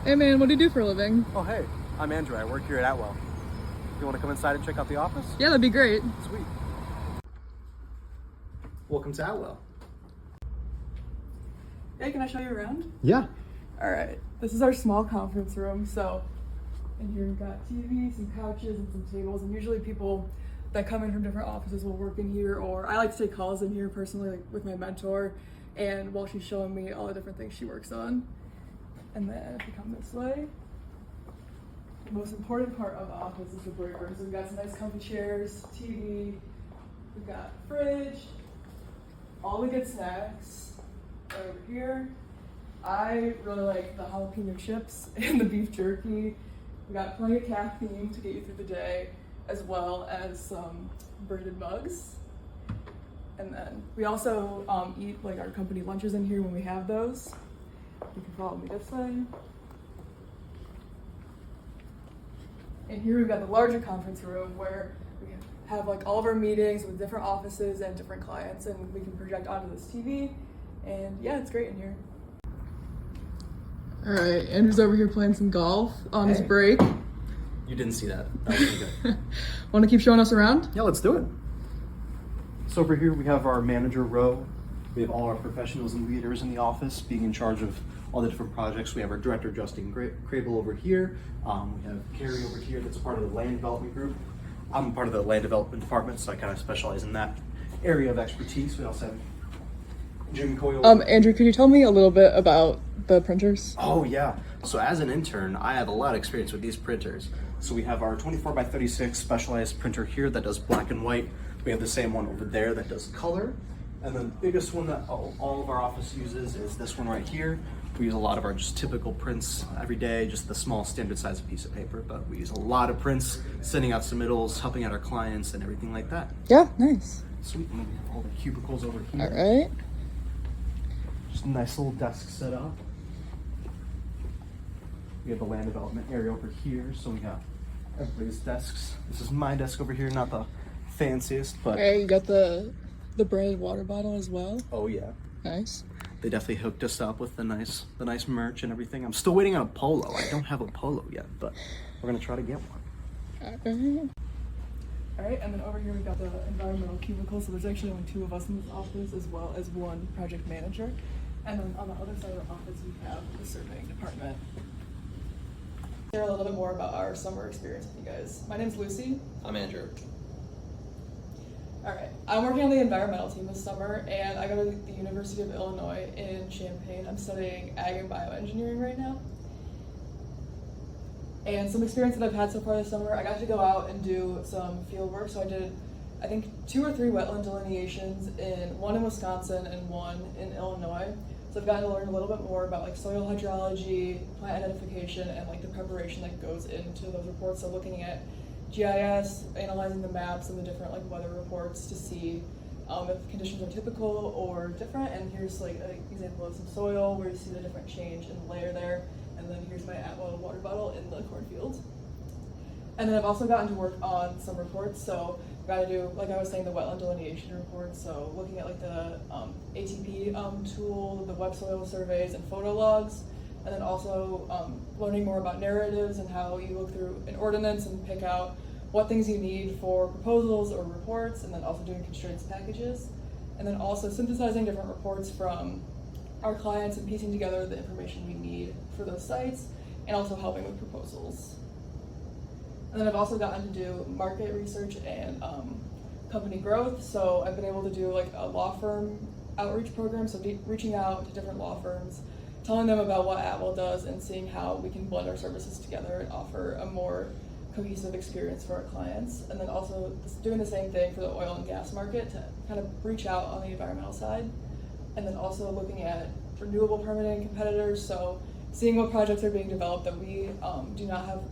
Hey man, what do you do for a living? Oh, hey, I'm Andrew. I work here at Atwell. You want to come inside and check out the office? Yeah, that'd be great. Sweet. Welcome to Atwell. Hey, can I show you around? Yeah. All right, this is our small conference room. So in here we've got TV, some couches, and some tables. And usually people that come in from different offices will work in here, or I like to take calls in here personally, like with my mentor, and while she's showing me all the different things she works on. And then if we come this way, the most important part of the office is the break room. So we've got some nice comfy chairs, TV, we've got fridge, all the good snacks right over here. I really like the jalapeno chips and the beef jerky. We got plenty of caffeine to get you through the day, as well as some braided mugs. And then we also eat like our company lunches in here when we have those. You can follow me this way. And here we've got the larger conference room where we have like all of our meetings with different offices and different clients, and we can project onto this TV. And yeah, it's great in here. All right, Andrew's over here playing some golf on his break. You didn't see that. That was pretty good. Want to keep showing us around? Yeah, let's do it. So over here we have our manager row. We have all our professionals and leaders in the office being in charge of all the different projects. We have our director, Justin Crable, over here. We have Carrie over here that's a part of the land development group. I'm part of the land development department, so I kind of specialize in that area of expertise. We also have Jim Coyle. Andrew, could you tell me a little bit about the printers? Oh yeah. So as an intern, I have a lot of experience with these printers. So we have our 24x36 specialized printer here that does black and white. We have the same one over there that does color. And the biggest one that all of our office uses is this one right here. We use a lot of our just typical prints every day, just the small standard size piece of paper, but we use a lot of prints, sending out submittals, helping out our clients and everything like that. Yeah, nice. Sweet, and then we have all the cubicles over here. All right. Just a nice little desk set up. We have the land development area over here, so we got everybody's desks. This is my desk over here, not the fanciest, but... Hey, you got the branded water bottle as well? Oh yeah. Nice. They definitely hooked us up with the nice merch and everything. I'm still waiting on a polo. I don't have a polo yet, but we're gonna try to get one. All right, and then over here we've got the environmental cubicle. So there's actually only 2 of us in this office, as well as 1 project manager. And then on the other side of the office we have the surveying department. Share a little bit more about our summer experience with you guys. My name's Lucy. I'm Andrew. All right, I'm working on the environmental team this summer, and I go to the University of Illinois in Champaign. I'm studying ag and bioengineering right now. And some experience that I've had so far this summer, I got to go out and do some field work. So I did, I think, 2 or 3 wetland delineations, one in Wisconsin and 1 in Illinois. So I've gotten to learn a little bit more about like soil hydrology, plant identification, and like the preparation that goes into those reports. So looking at GIS, analyzing the maps and the different like weather reports to see if conditions are typical or different. And here's like an example of some soil where you see the different change in the layer there. And then here's my Atwell water bottle in the cornfield. And then I've also gotten to work on some reports. So I've got to do, like I was saying, the wetland delineation report. So looking at like the ATP tool, the web soil surveys and photo logs. And then also learning more about narratives and how you look through an ordinance and pick out what things you need for proposals or reports, and then also doing constraints packages. And then also synthesizing different reports from our clients and piecing together the information we need for those sites, and also helping with proposals. And then I've also gotten to do market research and company growth. So I've been able to do like a law firm outreach program, so reaching out to different law firms, telling them about what Atwell does and seeing how we can blend our services together and offer a more cohesive experience for our clients. And then also doing the same thing for the oil and gas market to kind of reach out on the environmental side. And then also looking at renewable permitting competitors, so seeing what projects are being developed that we do not have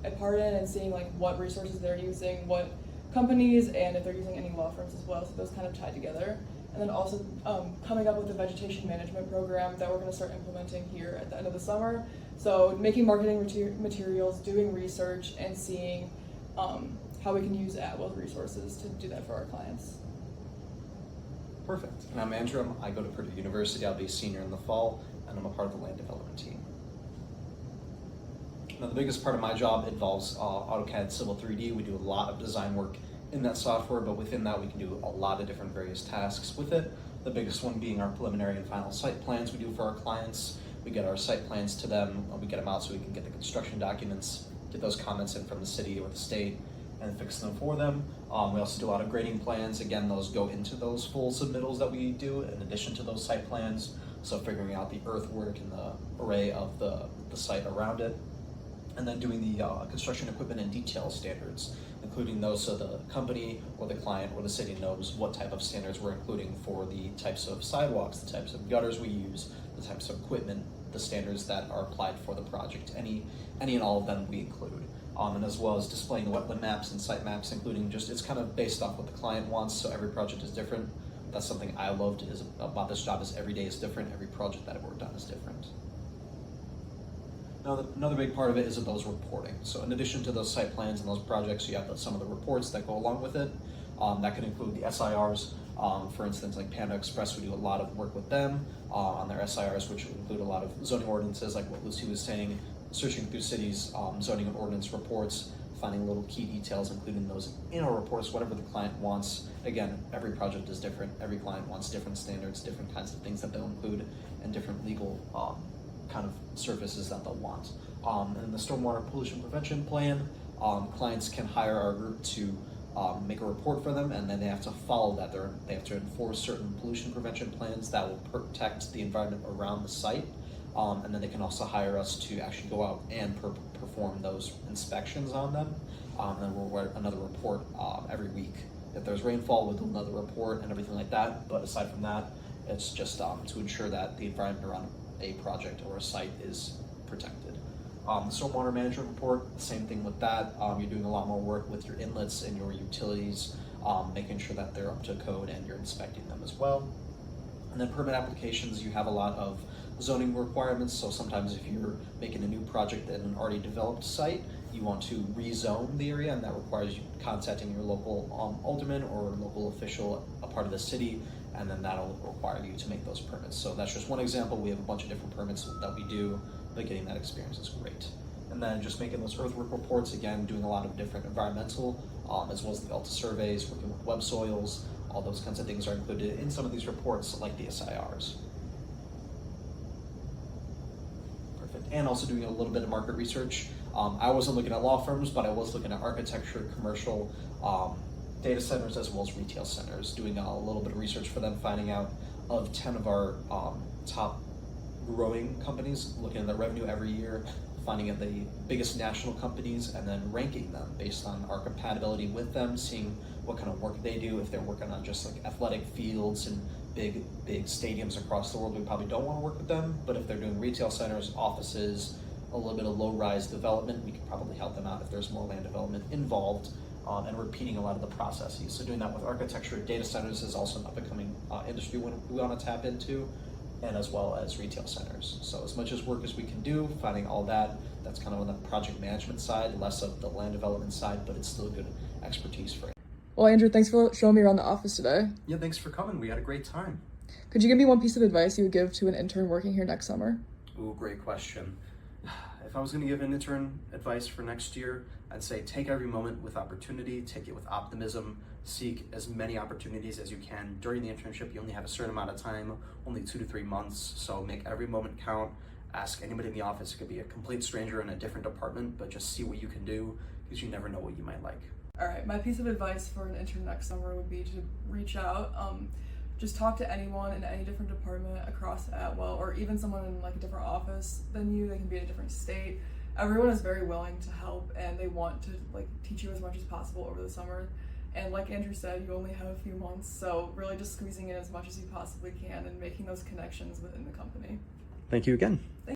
a part in, and seeing like what resources they're using, what companies, and if they're using any law firms as well, so those kind of tie together. And then also coming up with a vegetation management program that we're going to start implementing here at the end of the summer. So making marketing materials, doing research, and seeing how we can use Atwell's resources to do that for our clients. Perfect. And I'm Andrew. I go to Purdue University. I'll be a senior in the fall, and I'm a part of the land development team. Now, the biggest part of my job involves AutoCAD Civil 3D. We do a lot of design work in that software, but within that we can do a lot of different various tasks with it. The biggest one being our preliminary and final site plans we do for our clients. We get our site plans to them, we get them out so we can get the construction documents, get those comments in from the city or the state, and fix them for them. We also do a lot of grading plans. Again, those go into those full submittals that we do in addition to those site plans. So figuring out the earthwork and the array of the site around it. And then doing the construction equipment and detail standards, including those so the company or the client or the city knows what type of standards we're including for the types of sidewalks, the types of gutters we use, the types of equipment, the standards that are applied for the project. Any and all of them we include. And as well as displaying wetland maps and site maps, including just, it's kind of based off what the client wants, so every project is different. That's something I loved about this job, is every day is different, every project that I've worked on is different. Now, another big part of it is those reporting. So in addition to those site plans and those projects, you have some of the reports that go along with it. That can include the SIRs. For instance, like Panda Express, we do a lot of work with them on their SIRs, which include a lot of zoning ordinances, like what Lucy was saying, searching through cities, zoning and ordinance reports, finding little key details, including those in our reports, whatever the client wants. Again, every project is different. Every client wants different standards, different kinds of things that they'll include, and different legal kind of services that they'll want. And the stormwater pollution prevention plan, clients can hire our group to make a report for them, and then they have to follow that. They have to enforce certain pollution prevention plans that will protect the environment around the site. And then they can also hire us to actually go out and perform those inspections on them. And then we'll write another report every week. If there's rainfall, we'll do another report and everything like that. But aside from that, it's just to ensure that the environment around a project or a site is protected. The stormwater management report, the same thing with that. You're doing a lot more work with your inlets and your utilities, making sure that they're up to code and you're inspecting them as well. And then permit applications, you have a lot of zoning requirements. So sometimes if you're making a new project in an already developed site, you want to rezone the area, and that requires you contacting your local alderman or local official, a part of the city, and then that'll require you to make those permits. So that's just one example. We have a bunch of different permits that we do, but getting that experience is great. And then just making those earthwork reports, again, doing a lot of different environmental, as well as the Delta surveys, working with web soils, all those kinds of things are included in some of these reports, like the SIRs. Perfect. And also doing a little bit of market research. I wasn't looking at law firms, but I was looking at architecture, commercial, data centers, as well as retail centers, doing a little bit of research for them, finding out of 10 of our top growing companies, looking at their revenue every year, finding out the biggest national companies, and then ranking them based on our compatibility with them, seeing what kind of work they do. If they're working on just like athletic fields and big stadiums across the world, we probably don't want to work with them. But if they're doing retail centers, offices, a little bit of low-rise development, we could probably help them out if there's more land development involved, and repeating a lot of the processes. So doing that with architecture, data centers is also an up-and-coming industry we want to tap into, and as well as retail centers. So as much as work as we can do, finding all that's kind of on the project management side, less of the land development side, but it's still good expertise for it. Well, Andrew, thanks for showing me around the office today. Yeah, thanks for coming. We had a great time. Could you give me one piece of advice you would give to an intern working here next summer? Ooh, great question. If I was going to give an intern advice for next year, I'd say take every moment with opportunity, take it with optimism, seek as many opportunities as you can. During the internship, you only have a certain amount of time, only 2 to 3 months, so make every moment count. Ask anybody in the office. It could be a complete stranger in a different department, but just see what you can do, because you never know what you might like. All right, my piece of advice for an intern next summer would be to reach out. Just talk to anyone in any different department across Atwell, or even someone in like a different office than you. They can be in a different state. Everyone is very willing to help, and they want to like teach you as much as possible over the summer. And like Andrew said, you only have a few months, so really just squeezing in as much as you possibly can and making those connections within the company. Thank you again.